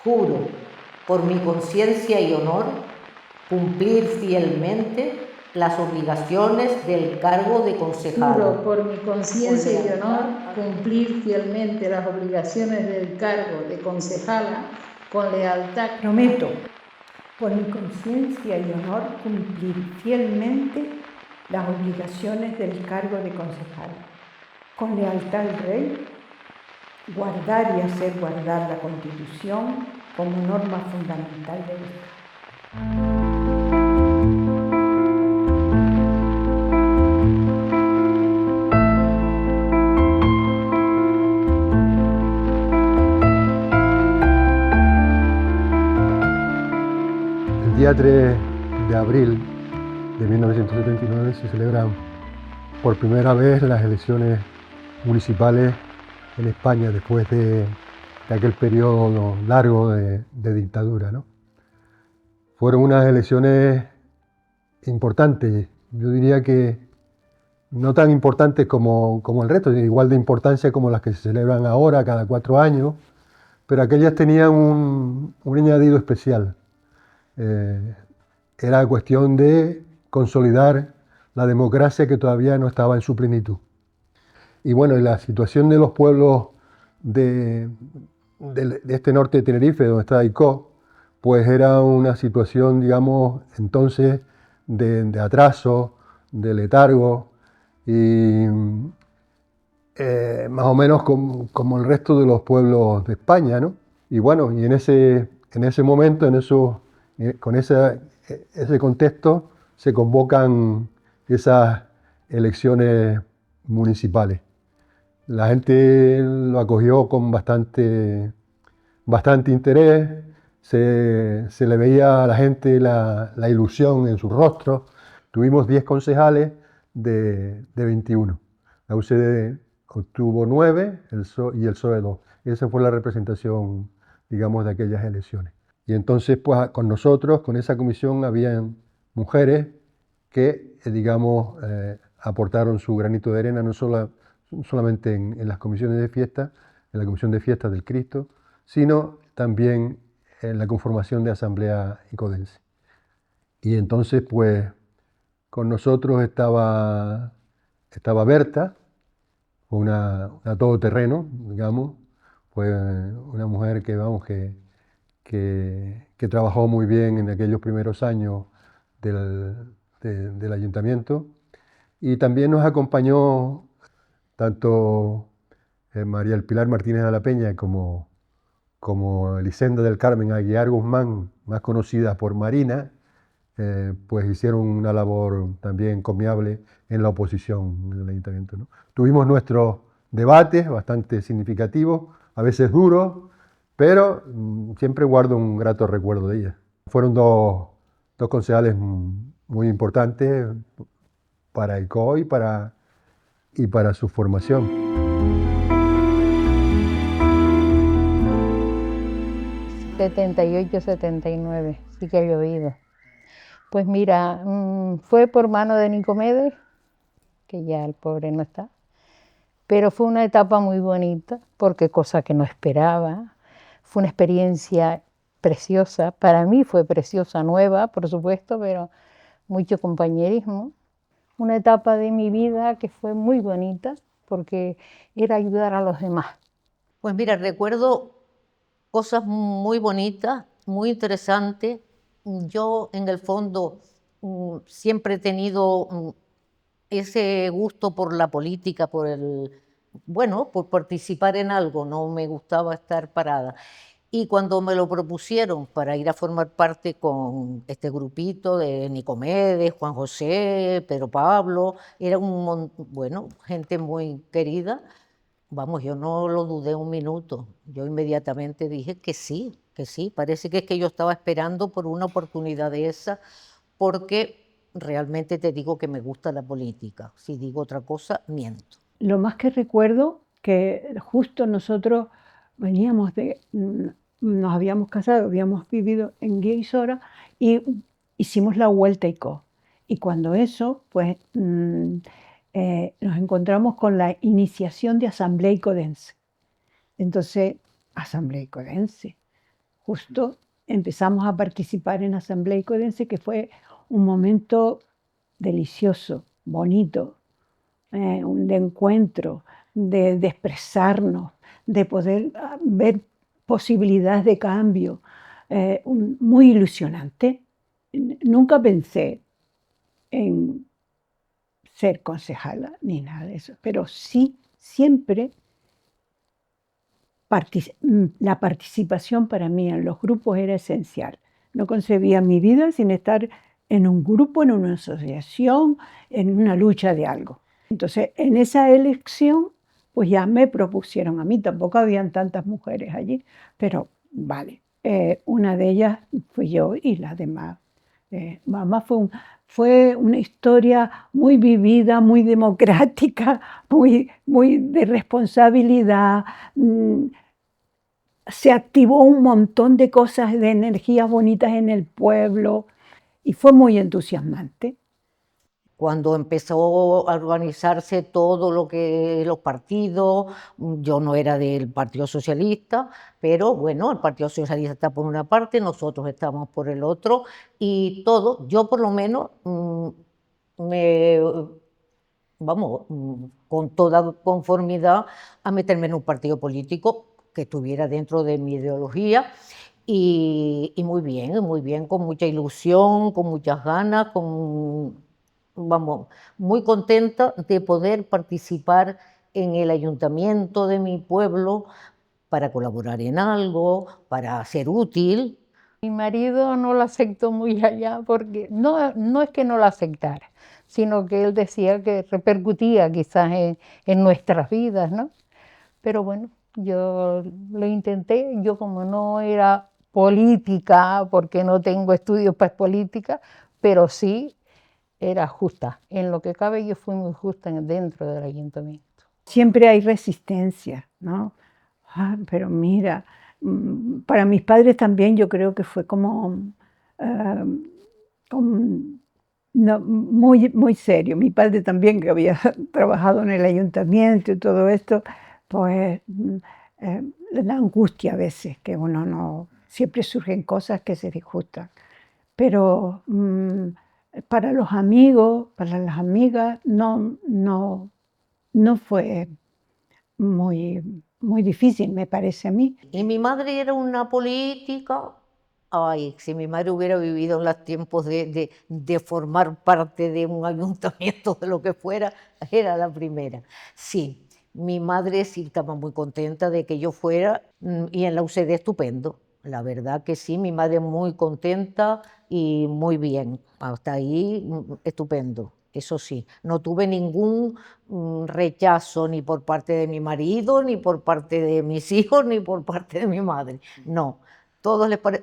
Juro, por mi conciencia y honor, cumplir fielmente las obligaciones del cargo de concejal. Juro por mi conciencia y honor cumplir fielmente las obligaciones del cargo de concejala con lealtad. Prometo, por mi conciencia y honor, cumplir fielmente las obligaciones del cargo de concejal. Con lealtad al Rey, guardar y hacer guardar la Constitución como norma fundamental del Estado. El día 3 de abril de 1979 se celebran por primera vez las elecciones municipales en España después de aquel periodo largo de dictadura, ¿no? Fueron unas elecciones importantes, yo diría que no tan importantes como el resto, igual de importancia como las que se celebran ahora cada 4 años, pero aquellas tenían un añadido especial. Era cuestión de consolidar la democracia que todavía no estaba en su plenitud. Y bueno, la situación de los pueblos de este norte de Tenerife, donde está Icó, pues era una situación, digamos, entonces de atraso, de letargo, y más o menos como el resto de los pueblos de España, ¿no? Y bueno, y en ese momento, con ese contexto, se convocan esas elecciones municipales. La gente lo acogió con bastante interés, se le veía a la gente la ilusión en sus rostros. Tuvimos 10 concejales de 21. La UCD obtuvo 9 y el PSOE 2. Esa fue la representación, digamos, de aquellas elecciones. Y entonces, pues con nosotros, con esa comisión, habían mujeres que, digamos, aportaron su granito de arena, no solamente en las comisiones de fiesta, en la comisión de fiestas del Cristo, sino también en la conformación de Asamblea Icodense. Y entonces, pues, con nosotros estaba Berta, una todoterreno, digamos, fue una mujer que, vamos, que trabajó muy bien en aquellos primeros años del ayuntamiento. Y también nos acompañó tanto María del Pilar Martínez de la Peña como Elisenda del Carmen Aguiar Guzmán, más conocida por Marina, pues hicieron una labor también encomiable en la oposición del ayuntamiento, ¿no? Tuvimos nuestros debates bastante significativos, a veces duros, pero siempre guardo un grato recuerdo de ellas. Fueron dos concejales muy importantes para Icó y para su formación. ...78, 79, sí que ha llovido. Pues mira, fue por mano de Nicomedes, que ya el pobre no está, pero fue una etapa muy bonita, porque cosa que no esperaba, fue una experiencia preciosa, para mí fue preciosa, nueva, por supuesto, pero mucho compañerismo. Una etapa de mi vida que fue muy bonita, porque era ayudar a los demás. Pues mira, recuerdo cosas muy bonitas, muy interesantes. Yo, en el fondo, siempre he tenido ese gusto por la política, por participar en algo, no me gustaba estar parada. Y cuando me lo propusieron para ir a formar parte con este grupito de Nicomedes, Juan José, Pedro Pablo, era gente muy querida. Vamos, yo no lo dudé un minuto. Yo inmediatamente dije que sí, que sí. Parece que es que yo estaba esperando por una oportunidad de esa, porque realmente te digo que me gusta la política. Si digo otra cosa, miento. Lo más que recuerdo que justo nosotros veníamos nos habíamos casado, habíamos vivido en Guía y hicimos la vuelta a Icó. Y cuando eso, pues nos encontramos con la iniciación de Asamblea Icodense. Entonces, Asamblea Icodense, justo empezamos a participar en Asamblea Icodense, que fue un momento delicioso, bonito, de encuentro, de expresarnos, de poder ver posibilidades de cambio, muy ilusionante. Nunca pensé en ser concejala ni nada de eso, pero sí siempre la participación para mí en los grupos era esencial. No concebía mi vida sin estar en un grupo, en una asociación, en una lucha de algo. Entonces, en esa elección, pues ya me propusieron a mí, tampoco habían tantas mujeres allí, pero vale, una de ellas fui yo y las demás. Mamá fue una historia muy vivida, muy democrática, muy de responsabilidad. Se activó un montón de cosas, de energías bonitas en el pueblo y fue muy entusiasmante. Cuando empezó a organizarse todo lo que los partidos, yo no era del Partido Socialista, pero bueno, el Partido Socialista está por una parte, nosotros estamos por el otro, y todo, yo por lo menos vamos, con toda conformidad a meterme en un partido político que estuviera dentro de mi ideología. Y muy bien, con mucha ilusión, con muchas ganas, vamos, muy contenta de poder participar en el ayuntamiento de mi pueblo para colaborar en algo, para ser útil. Mi marido no lo aceptó muy allá porque no es que no lo aceptara, sino que él decía que repercutía quizás en nuestras vidas, ¿no? Pero bueno, yo lo intenté, yo como no era política, porque no tengo estudios para política, pero sí era justa. En lo que cabe yo fui muy justa dentro del ayuntamiento. Siempre hay resistencia, ¿no? Pero mira, para mis padres también yo creo que fue como, muy serio. Mi padre también, que había trabajado en el ayuntamiento y todo esto, pues la angustia a veces, que uno no, siempre surgen cosas que se disgustan. Pero para los amigos, para las amigas, no fue muy difícil, me parece a mí. Y mi madre era una política. Ay, si mi madre hubiera vivido en los tiempos de formar parte de un ayuntamiento, de lo que fuera, era la primera. Sí, mi madre sí estaba muy contenta de que yo fuera, y en la UCD estupendo. La verdad que sí, mi madre muy contenta y muy bien. Hasta ahí, estupendo. Eso sí, no tuve ningún rechazo ni por parte de mi marido, ni por parte de mis hijos, ni por parte de mi madre. No,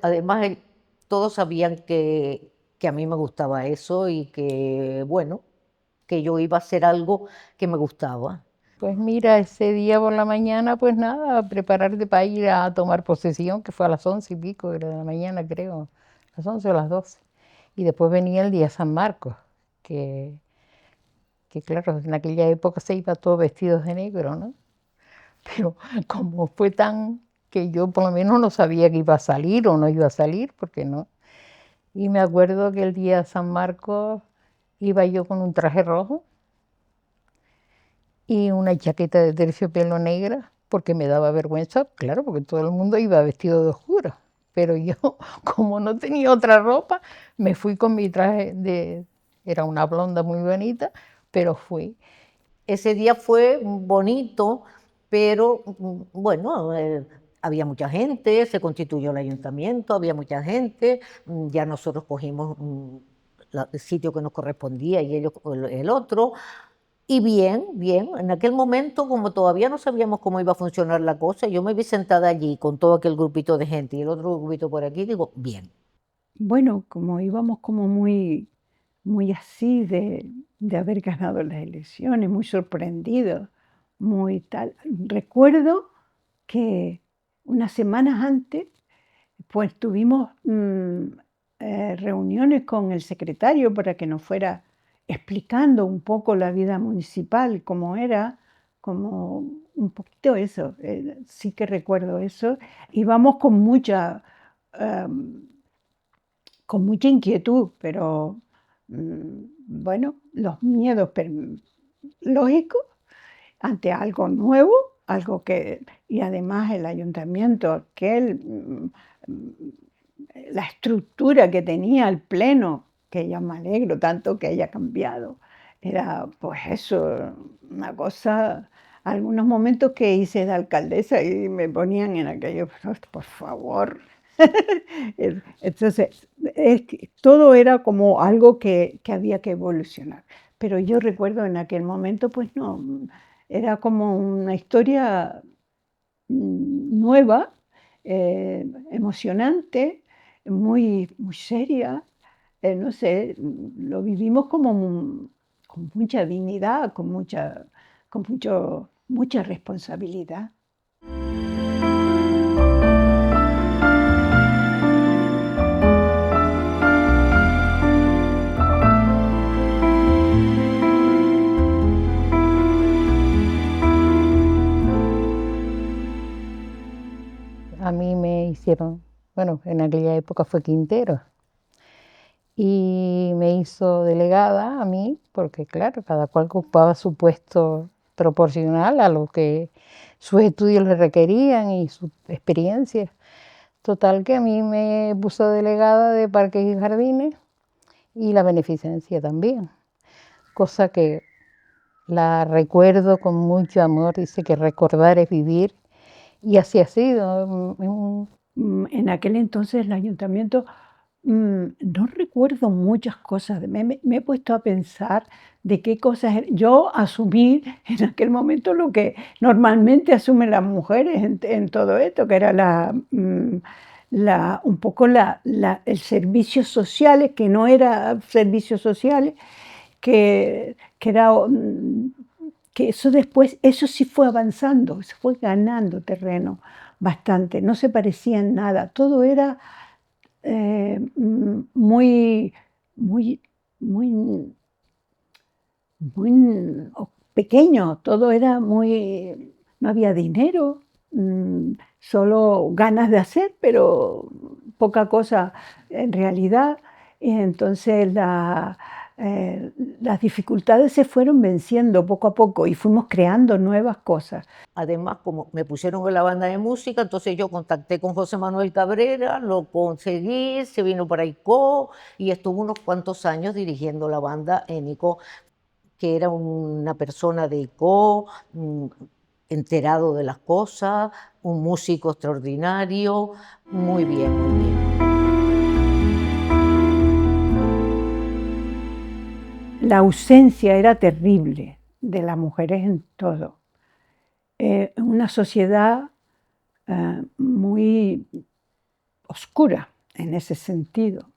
además todos sabían que a mí me gustaba eso y que, bueno, que yo iba a hacer algo que me gustaba. Pues mira, ese día por la mañana, pues nada, a prepararte para ir a tomar posesión, que fue a las 11:00 y pico de la mañana, creo, las 11 o las 12. Y después venía el día San Marcos, que claro, en aquella época se iba todo vestidos de negro, ¿no? Pero como fue tan que yo por lo menos no sabía que iba a salir o no iba a salir, porque no. Y me acuerdo que el día San Marcos iba yo con un traje rojo y una chaqueta de terciopelo negra, porque me daba vergüenza, claro, porque todo el mundo iba vestido de oscuro. Pero yo, como no tenía otra ropa, me fui con mi traje era una blonda muy bonita, pero fui. Ese día fue bonito, pero bueno, había mucha gente, se constituyó el ayuntamiento, había mucha gente, ya nosotros cogimos el sitio que nos correspondía y ellos el otro. Y bien, bien, en aquel momento, como todavía no sabíamos cómo iba a funcionar la cosa, yo me vi sentada allí con todo aquel grupito de gente y el otro grupito por aquí, digo, bien. Bueno, como íbamos como muy así de haber ganado las elecciones, muy sorprendidos, muy tal. Recuerdo que unas semanas antes, pues tuvimos reuniones con el secretario para que nos fuera explicando un poco la vida municipal, cómo era, como un poquito eso, sí que recuerdo eso. Íbamos con mucha con mucha inquietud, pero bueno, los miedos lógicos ante algo nuevo, algo que, y además el ayuntamiento, la estructura que tenía el pleno, que ya me alegro tanto que haya cambiado, era pues eso, una cosa, algunos momentos que hice de alcaldesa y me ponían en aquello, por favor. Entonces, todo era como algo que había que evolucionar. Pero yo recuerdo en aquel momento, pues no, era como una historia nueva, emocionante, muy seria. No sé, lo vivimos como con mucha dignidad, mucha responsabilidad. A mí me hicieron, bueno, en aquella época fue Quintero, y me hizo delegada a mí, porque claro, cada cual ocupaba su puesto proporcional a lo que sus estudios le requerían y su experiencia. Total que a mí me puso delegada de parques y jardines y la beneficencia también, cosa que la recuerdo con mucho amor. Dice que recordar es vivir, y así ha sido. En aquel entonces el ayuntamiento, no recuerdo muchas cosas, me he puesto a pensar de qué cosas, yo asumí en aquel momento lo que normalmente asumen las mujeres en todo esto, que era un poco el servicios sociales, que no era servicios sociales, que era, que eso después, eso sí fue avanzando, se fue ganando terreno bastante, no se parecía en nada, todo era muy, muy, muy, muy pequeño, todo era muy, no había dinero, solo ganas de hacer, pero poca cosa en realidad. Y entonces las dificultades se fueron venciendo poco a poco y fuimos creando nuevas cosas. Además, como me pusieron en la banda de música, entonces yo contacté con José Manuel Cabrera, lo conseguí, se vino para ICO y estuvo unos cuantos años dirigiendo la banda en ICO, que era una persona de ICO, enterado de las cosas, un músico extraordinario, muy bien, muy bien. La ausencia era terrible de las mujeres en todo. Una sociedad muy oscura en ese sentido.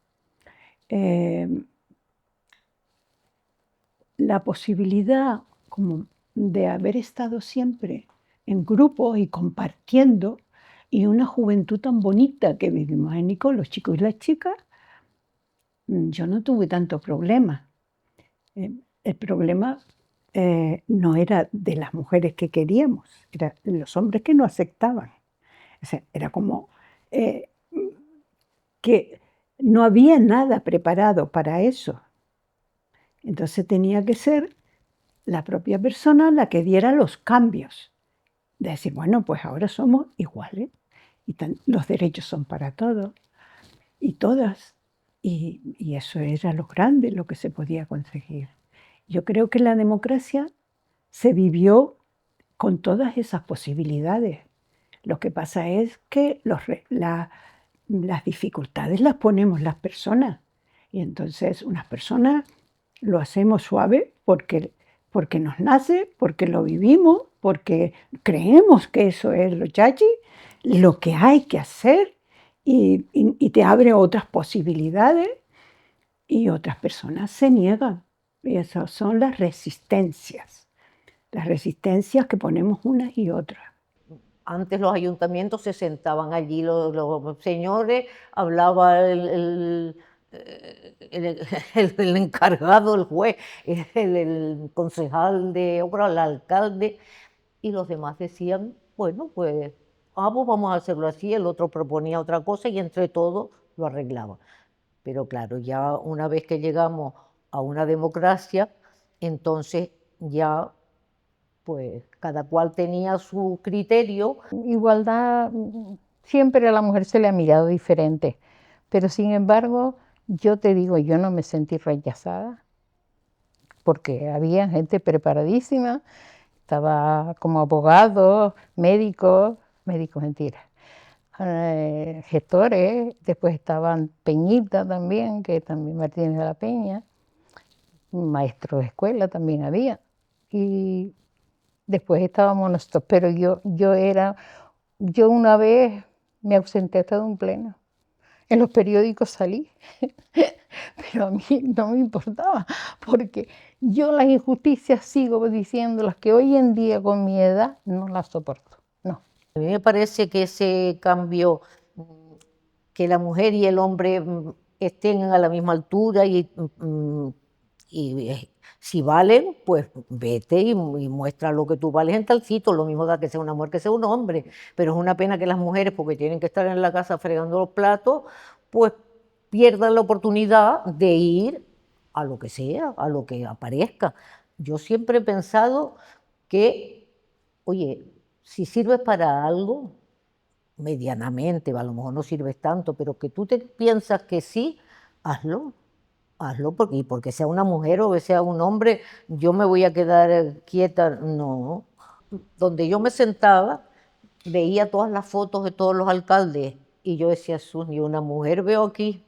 La posibilidad como de haber estado siempre en grupo y compartiendo, y una juventud tan bonita que vivimos en Nico, los chicos y las chicas, yo no tuve tanto problema. El problema no era de las mujeres que queríamos, era de los hombres que no aceptaban. O sea, era como que no había nada preparado para eso. Entonces tenía que ser la propia persona la que diera los cambios. De decir, bueno, pues ahora somos iguales y los derechos son para todos y todas. Y eso era lo grande, lo que se podía conseguir. Yo creo que la democracia se vivió con todas esas posibilidades. Lo que pasa es que las dificultades las ponemos las personas. Y entonces unas personas lo hacemos suave porque nos nace, porque lo vivimos, porque creemos que eso es lo chachi, lo que hay que hacer, y te abre otras posibilidades, y otras personas se niegan. Y esas son las resistencias que ponemos unas y otras. Antes los ayuntamientos se sentaban allí, los señores, hablaba el encargado, el juez, el concejal de obra, el alcalde, y los demás decían, bueno, pues pues vamos a hacerlo así, el otro proponía otra cosa y entre todos lo arreglaba. Pero claro, ya una vez que llegamos a una democracia, entonces ya pues cada cual tenía su criterio. Igualdad, siempre a la mujer se le ha mirado diferente, pero sin embargo, yo te digo, yo no me sentí rechazada, porque había gente preparadísima, estaba como abogados, médicos mentira, gestores, después estaban Peñita también, que también Martínez de la Peña, maestro de escuela también había, y después estábamos nosotros, pero yo una vez me ausenté hasta de un pleno. En los periódicos salí, pero a mí no me importaba, porque yo las injusticias sigo diciendo, las que hoy en día con mi edad no las soporto, no. A mí me parece que ese cambio, que la mujer y el hombre estén a la misma altura y si valen, pues vete y muestra lo que tú vales en tal sitio, lo mismo da que sea una mujer que sea un hombre, pero es una pena que las mujeres, porque tienen que estar en la casa fregando los platos, pues pierdan la oportunidad de ir a lo que sea, a lo que aparezca. Yo siempre he pensado que, oye, si sirves para algo, medianamente, a lo mejor no sirves tanto, pero que tú te piensas que sí, hazlo. Hazlo porque, y porque sea una mujer o que sea un hombre, yo me voy a quedar quieta, no. Donde yo me sentaba, veía todas las fotos de todos los alcaldes y yo decía, "Sus, ni una mujer veo aquí".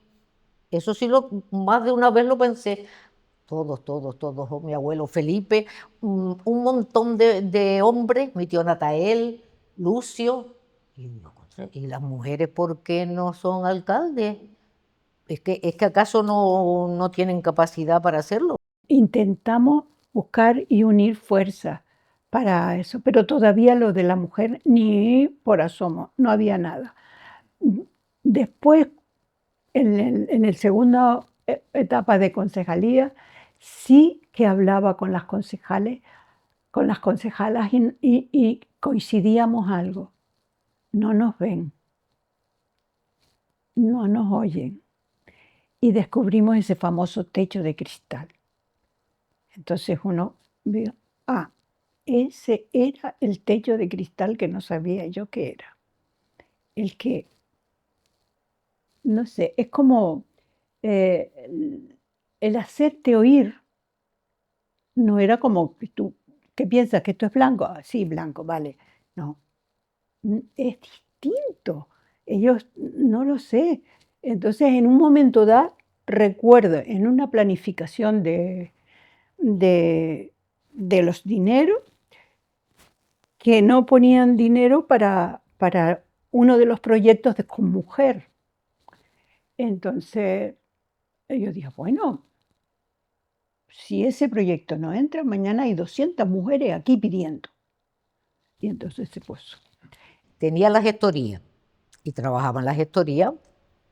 Eso sí, más de una vez lo pensé. Todos, todos, todos. Oh, mi abuelo Felipe, un montón de hombres, mi tío Natael, Lucio. Y, digo, "Contra, ¿y las mujeres por qué no son alcaldes? Es que acaso no tienen capacidad para hacerlo". Intentamos buscar y unir fuerzas para eso, pero todavía lo de la mujer ni por asomo, no había nada. Después, en el segundo etapa de concejalía, sí que hablaba con las concejales, con las concejalas y coincidíamos algo. No nos ven, no nos oyen. Y descubrimos ese famoso techo de cristal. Entonces uno vio, ese era el techo de cristal que no sabía yo qué era. El que, no sé, es como el hacerte oír, no era como que tú, ¿qué piensas? ¿Que esto es blanco? Sí, blanco, vale. No, es distinto. Ellos, no lo sé. Entonces, en un momento dado, recuerdo en una planificación de los dineros, que no ponían dinero para uno de los proyectos con mujer. Entonces, yo dije, bueno, si ese proyecto no entra, mañana hay 200 mujeres aquí pidiendo. Y entonces se puso. Tenía la gestoría y trabajaba en la gestoría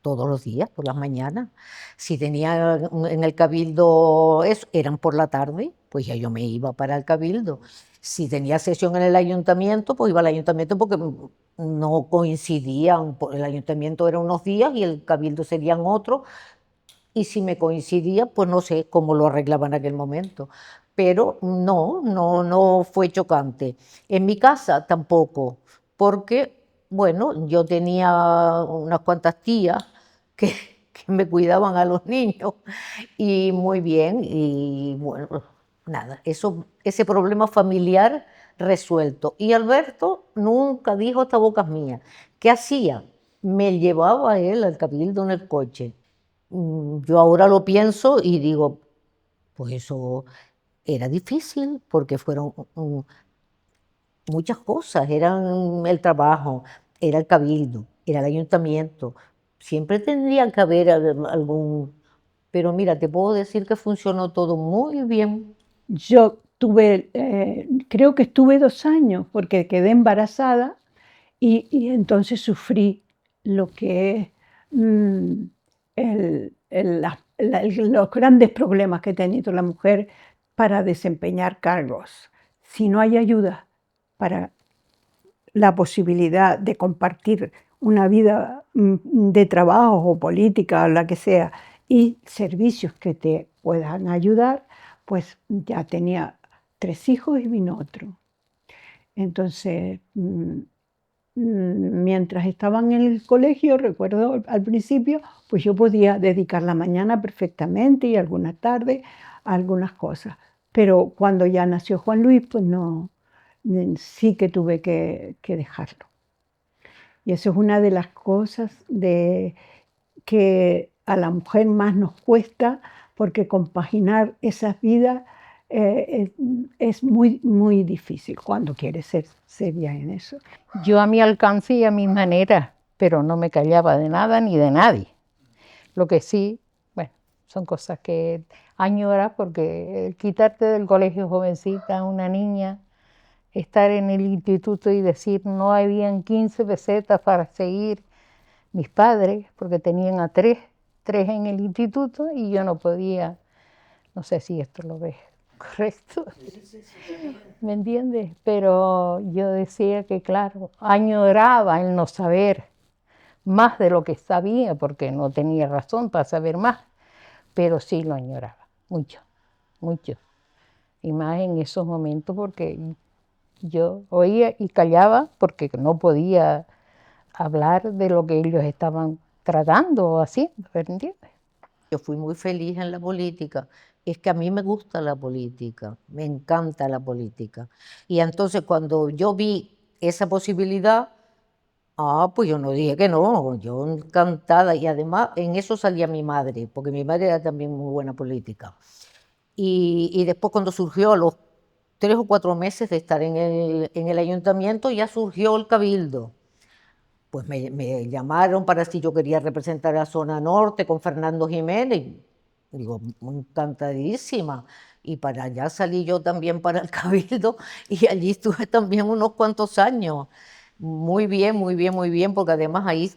todos los días, por las mañanas. Si tenía en el cabildo, eso, eran por la tarde, pues ya yo me iba para el cabildo. Si tenía sesión en el ayuntamiento, pues iba al ayuntamiento porque no coincidían. El ayuntamiento era unos días y el cabildo serían otros. Y si me coincidía, pues no sé cómo lo arreglaban en aquel momento. Pero no fue chocante. En mi casa tampoco, porque, bueno, yo tenía unas cuantas tías que, que me cuidaban a los niños y muy bien, y bueno, nada, ese problema familiar resuelto. Y Alberto nunca dijo, esta boca es mía. ¿Qué hacía? Me llevaba a él al cabildo en el coche. Yo ahora lo pienso y digo, pues eso era difícil porque fueron muchas cosas, eran el trabajo, era el cabildo, era el ayuntamiento, siempre tendría que haber algún, pero mira, te puedo decir que funcionó todo muy bien. Yo tuve, creo que estuve 2 años porque quedé embarazada y entonces sufrí lo que es los grandes problemas que ha tenido la mujer para desempeñar cargos. Si no hay ayuda para la posibilidad de compartir una vida de trabajo o política o la que sea y servicios que te puedan ayudar, pues ya tenía 3 hijos y vino otro. Entonces, mientras estaban en el colegio, recuerdo al principio, pues yo podía dedicar la mañana perfectamente y alguna tarde a algunas cosas. Pero cuando ya nació Juan Luis, pues no, sí que tuve que dejarlo. Y eso es una de las cosas que a la mujer más nos cuesta, porque compaginar esas vidas es muy, muy difícil cuando quieres ser seria en eso. Yo a mi alcance y a mi manera, pero no me callaba de nada ni de nadie. Lo que sí, bueno, son cosas que añoras, porque quitarte del colegio jovencita a una niña, estar en el instituto y decir no habían 15 pesetas para seguir mis padres, porque tenían a tres en el instituto y yo no podía, no sé si esto lo ves correcto, ¿me entiendes? Pero yo decía que, claro, añoraba el no saber más de lo que sabía, porque no tenía razón para saber más, pero sí lo añoraba, mucho, mucho. Y más en esos momentos, porque yo oía y callaba, porque no podía hablar de lo que ellos estaban tratando o haciendo, ¿me entiendes? Yo fui muy feliz en la política. Es que a mí me gusta la política, me encanta la política. Y entonces cuando yo vi esa posibilidad, pues yo no dije que no, yo encantada. Y además en eso salía mi madre, porque mi madre era también muy buena política. Y después cuando surgió, a los 3 o 4 meses de estar en el ayuntamiento, ya surgió el cabildo. Pues me llamaron para si yo quería representar a la zona norte con Fernando Jiménez. Digo, encantadísima. Y para allá salí yo también para el Cabildo y allí estuve también unos cuantos años. Muy bien, muy bien, muy bien, porque además ahí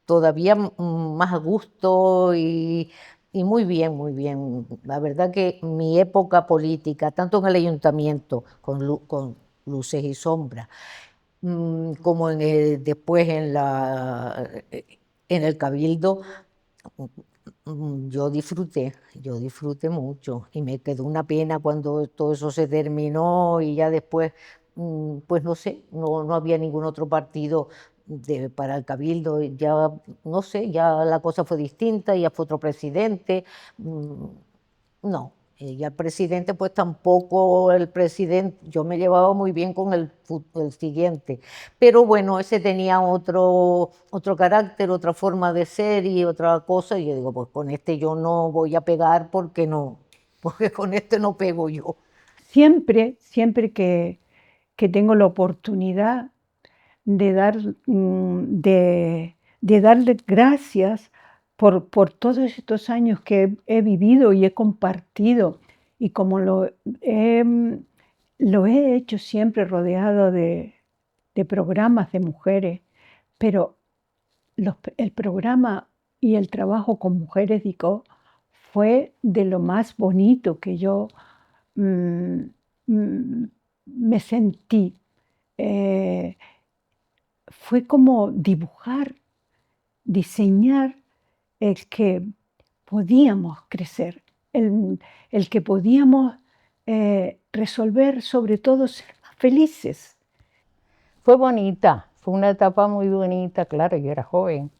todavía más a gusto y muy bien, muy bien. La verdad que mi época política, tanto en el ayuntamiento, con luces y sombras, como después en el Cabildo, yo disfruté mucho y me quedó una pena cuando todo eso se terminó y ya después, pues no sé, no había ningún otro partido para el Cabildo, ya no sé, ya la cosa fue distinta, ya fue otro presidente, no. Ya el presidente, pues tampoco el presidente, yo me llevaba muy bien con el siguiente, pero bueno, ese tenía otro carácter, otra forma de ser y otra cosa, y yo digo, pues con este yo no voy a pegar porque no, porque con este no pego yo. Siempre que tengo la oportunidad de darle gracias por todos estos años que he vivido y he compartido, y como lo he hecho siempre rodeado de programas de mujeres, pero el programa y el trabajo con Mujeres DICO fue de lo más bonito que yo mm, mm, me sentí. Fue como dibujar, diseñar el que podíamos crecer, el que podíamos resolver, sobre todo ser más felices. Fue bonita, fue una etapa muy bonita, claro, yo era joven.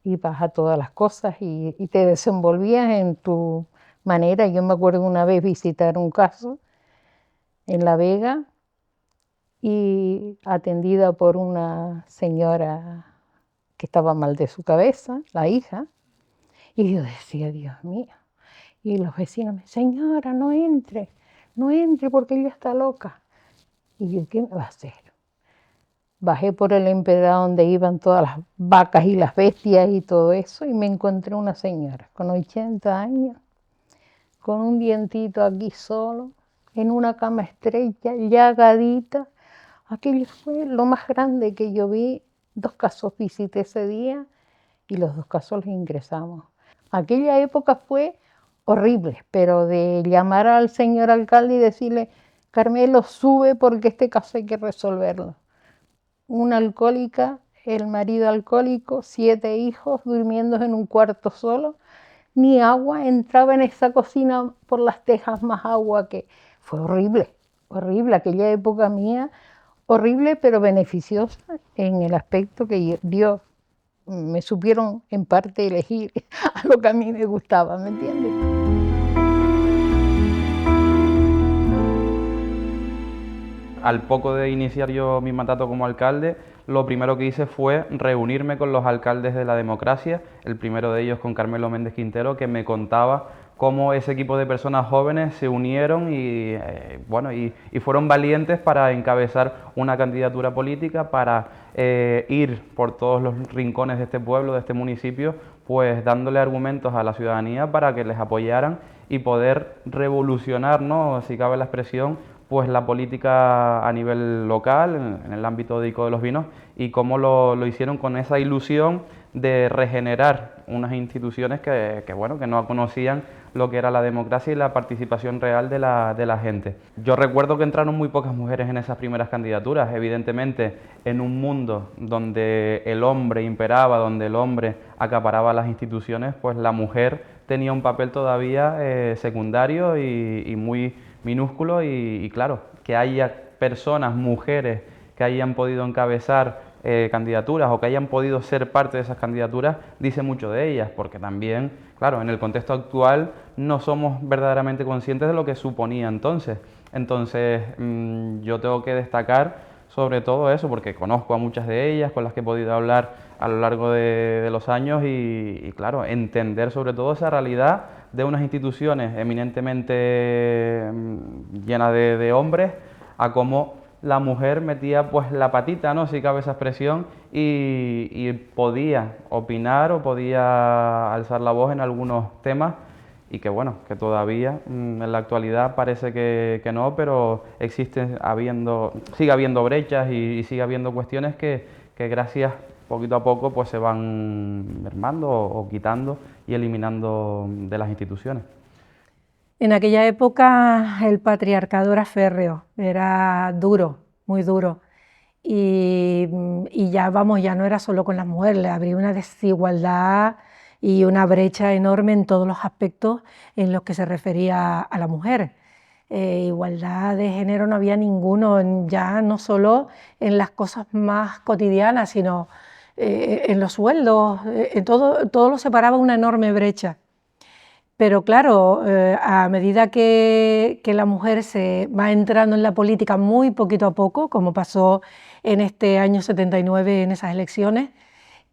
Ibas a todas las cosas y te desenvolvías en tu manera. Yo me acuerdo una vez visitar un caso en La Vega y atendida por una señora que estaba mal de su cabeza, la hija, y yo decía, Dios mío, y los vecinos me decían, señora, no entre porque ella está loca. Y yo, ¿qué me va a hacer? Bajé por el empedrado donde iban todas las vacas y las bestias y todo eso, y me encontré una señora con 80 años, con un dientito aquí solo, en una cama estrecha, llagadita. Aquello fue lo más grande que yo vi. 2 casos visité ese día y los 2 casos los ingresamos. Aquella época fue horrible, pero de llamar al señor alcalde y decirle, Carmelo, sube porque este caso hay que resolverlo. Una alcohólica, el marido alcohólico, 7 hijos durmiendo en un cuarto solo, ni agua, entraba en esa cocina por las tejas más agua que... Fue horrible, horrible, aquella época mía, horrible pero beneficiosa en el aspecto que Dios me supieron en parte elegir a lo que a mí me gustaba, ¿me entiendes? Al poco de iniciar yo mi mandato como alcalde, lo primero que hice fue reunirme con los alcaldes de la democracia, el primero de ellos con Carmelo Méndez Quintero, que me contaba cómo ese equipo de personas jóvenes se unieron y fueron valientes para encabezar una candidatura política, para ir por todos los rincones de este pueblo, de este municipio, pues dándole argumentos a la ciudadanía para que les apoyaran y poder revolucionar, ¿no?, si cabe la expresión, pues la política a nivel local, en el ámbito de Ico de los Vinos, y cómo lo hicieron con esa ilusión de regenerar unas instituciones que no conocían lo que era la democracia y la participación real de la gente. Yo recuerdo que entraron muy pocas mujeres en esas primeras candidaturas. Evidentemente, en un mundo donde el hombre imperaba, donde el hombre acaparaba las instituciones, pues la mujer tenía un papel todavía secundario y muy minúsculo y claro, que haya personas, mujeres, que hayan podido encabezar candidaturas o que hayan podido ser parte de esas candidaturas, dice mucho de ellas, porque también, claro, en el contexto actual no somos verdaderamente conscientes de lo que suponía entonces. Entonces, yo tengo que destacar sobre todo eso, porque conozco a muchas de ellas con las que he podido hablar a lo largo de los años y claro, entender sobre todo esa realidad de unas instituciones eminentemente llenas de hombres, a cómo la mujer metía pues la patita, ¿no?, si cabe esa expresión, y podía opinar o podía alzar la voz en algunos temas y que bueno, que todavía en la actualidad parece que no, pero sigue habiendo brechas y sigue habiendo cuestiones que gracias poquito a poco pues se van mermando o quitando y eliminando de las instituciones. En aquella época el patriarcado era férreo, era duro, muy duro. Y ya no era solo con las mujeres, habría una desigualdad y una brecha enorme en todos los aspectos en los que se refería a la mujer. Igualdad de género no había ninguno, ya no solo en las cosas más cotidianas, sino en los sueldos, en todo lo separaba una enorme brecha. Pero claro, a medida que la mujer se va entrando en la política muy poquito a poco, como pasó en este año 79 en esas elecciones,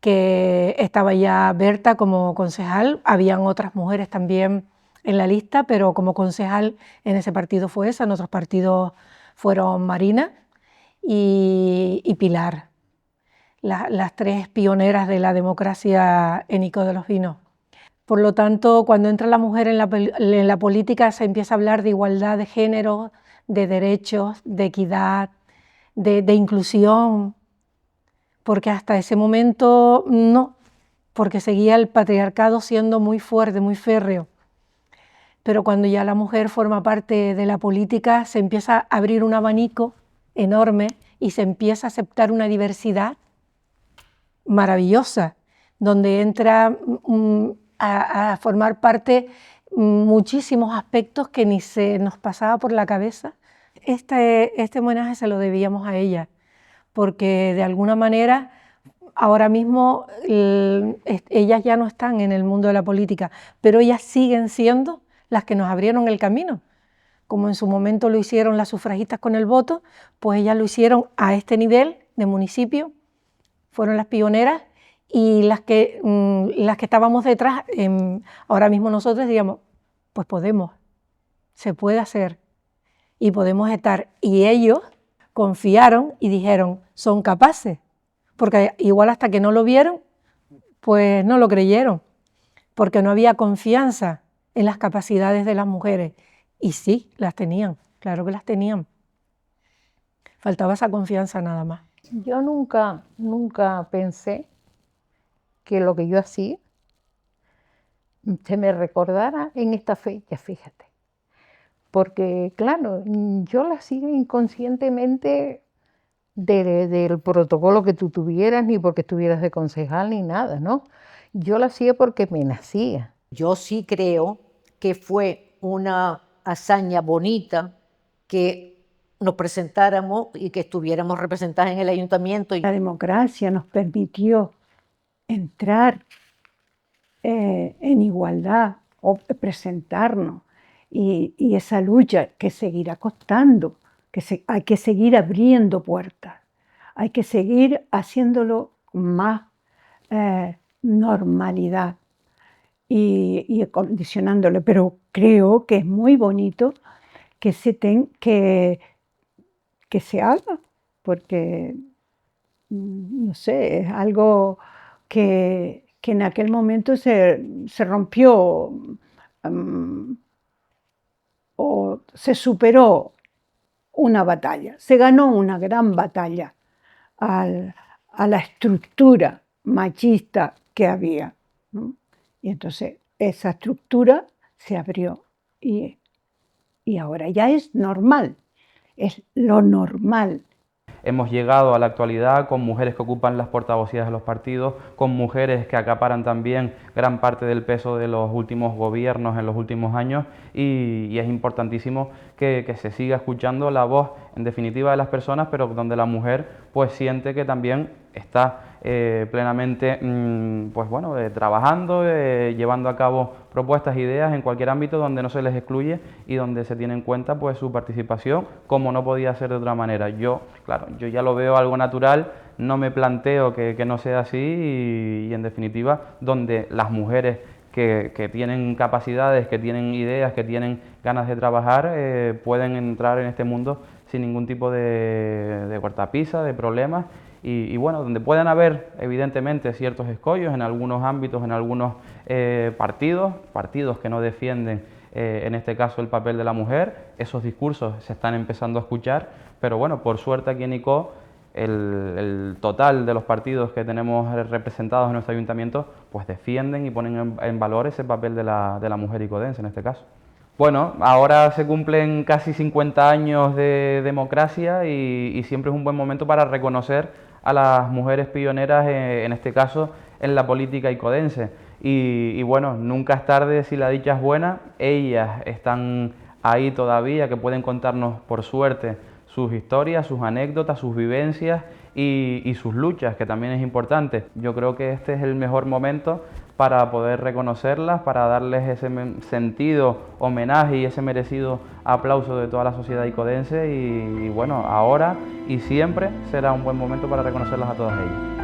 que estaba ya Berta como concejal, habían otras mujeres también en la lista, pero como concejal en ese partido fue esa, en otros partidos fueron Marina y Pilar, las 3 pioneras de la democracia en Ico de los Vinos. Por lo tanto, cuando entra la mujer en la política se empieza a hablar de igualdad de género, de derechos, de equidad, de inclusión, porque hasta ese momento no, porque seguía el patriarcado siendo muy fuerte, muy férreo. Pero cuando ya la mujer forma parte de la política se empieza a abrir un abanico enorme y se empieza a aceptar una diversidad maravillosa, donde entra a formar parte muchísimos aspectos que ni se nos pasaba por la cabeza. Este homenaje se lo debíamos a ella, porque de alguna manera ahora mismo ellas ya no están en el mundo de la política, pero ellas siguen siendo las que nos abrieron el camino. Como en su momento lo hicieron las sufragistas con el voto, pues ellas lo hicieron a este nivel de municipio, fueron las pioneras y las que estábamos detrás, ahora mismo nosotros diríamos, pues podemos, se puede hacer y podemos estar. Y ellos confiaron y dijeron, son capaces, porque igual hasta que no lo vieron, pues no lo creyeron, porque no había confianza en las capacidades de las mujeres. Y sí, las tenían, claro que las tenían. Faltaba esa confianza nada más. Yo nunca pensé que lo que yo hacía se me recordara en esta fecha, fíjate. porque claro, yo la hacía inconscientemente del protocolo que tú tuvieras, ni porque estuvieras de concejal, ni nada, ¿no? Yo la hacía porque me nacía. Yo sí creo que fue una hazaña bonita que nos presentáramos y que estuviéramos representadas en el ayuntamiento. La democracia nos permitió entrar en igualdad o presentarnos y esa lucha que seguirá costando, hay que seguir abriendo puertas, hay que seguir haciéndolo con más normalidad y acondicionándolo, pero creo que es muy bonito que que se haga, porque no sé, es algo que en aquel momento se rompió o se superó una batalla, se ganó una gran batalla a la estructura machista que había, ¿no? Y entonces esa estructura se abrió y ahora ya es normal, es lo normal. Hemos llegado a la actualidad con mujeres que ocupan las portavocías de los partidos, con mujeres que acaparan también gran parte del peso de los últimos gobiernos en los últimos años y es importantísimo que se siga escuchando la voz, en definitiva, de las personas, pero donde la mujer pues siente que también está plenamente pues bueno, trabajando, llevando a cabo propuestas, ideas en cualquier ámbito donde no se les excluye y donde se tiene en cuenta pues su participación, como no podía ser de otra manera. Yo, claro, yo ya lo veo algo natural, no me planteo que no sea así y en definitiva donde las mujeres que tienen capacidades, que tienen ideas, que tienen ganas de trabajar, pueden entrar en este mundo sin ningún tipo de cortapisa, de problemas. Y bueno, donde pueden haber evidentemente ciertos escollos en algunos ámbitos, en algunos partidos que no defienden en este caso el papel de la mujer, esos discursos se están empezando a escuchar, pero bueno, por suerte aquí en ICO el total de los partidos que tenemos representados en nuestro ayuntamiento pues defienden y ponen en valor ese papel de la mujer icodense en este caso. Bueno, ahora se cumplen casi 50 años de democracia y siempre es un buen momento para reconocer a las mujeres pioneras, en este caso, en la política icodense. Y bueno, nunca es tarde si la dicha es buena. Ellas están ahí todavía, que pueden contarnos, por suerte, sus historias, sus anécdotas, sus vivencias y sus luchas, que también es importante. Yo creo que este es el mejor momento para poder reconocerlas, para darles ese sentido homenaje y ese merecido aplauso de toda la sociedad icodense y bueno, ahora y siempre será un buen momento para reconocerlas a todas ellas.